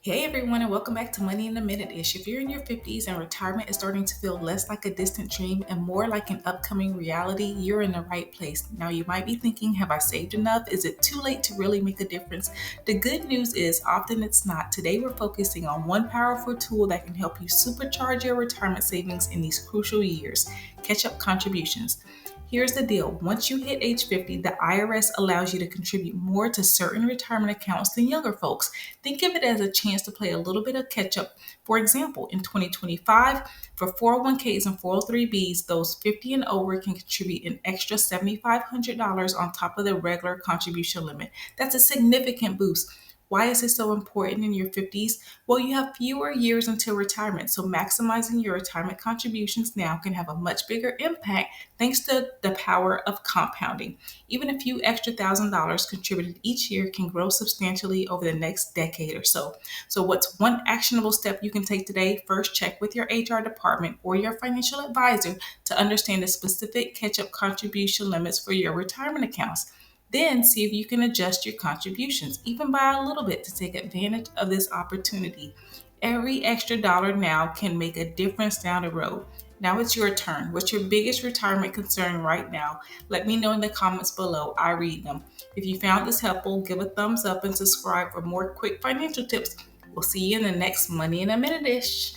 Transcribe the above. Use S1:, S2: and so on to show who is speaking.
S1: Hey everyone, and welcome back to Money in a Minute-ish. If you're in your 50s and retirement is starting to feel less like a distant dream and more like an upcoming reality, you're in the right place. Now you might be thinking, have I saved enough? Is it too late to really make a difference? The good news is often it's not. Today we're focusing on one powerful tool that can help you supercharge your retirement savings in these crucial years: catch-up contributions. Here's the deal. Once you hit age 50, the IRS allows you to contribute more to certain retirement accounts than younger folks. Think of it as a chance to play a little bit of catch up. For example, in 2025, for 401ks and 403bs, those 50 and over can contribute an extra $7,500 on top of the regular contribution limit. That's a significant boost. Why is this so important in your 50s? Well, you have fewer years until retirement, so maximizing your retirement contributions now can have a much bigger impact thanks to the power of compounding. Even a few extra $1,000 contributed each year can grow substantially over the next decade or so. So, what's one actionable step you can take today? First, check with your HR department or your financial advisor to understand the specific catch up contribution limits for your retirement accounts. Then see if you can adjust your contributions, even by a little bit, to take advantage of this opportunity. Every extra dollar now can make a difference down the road. Now it's your turn. What's your biggest retirement concern right now? Let me know in the comments below. I read them. If you found this helpful, give a thumbs up and subscribe for more quick financial tips. We'll see you in the next Money in a Minute-ish.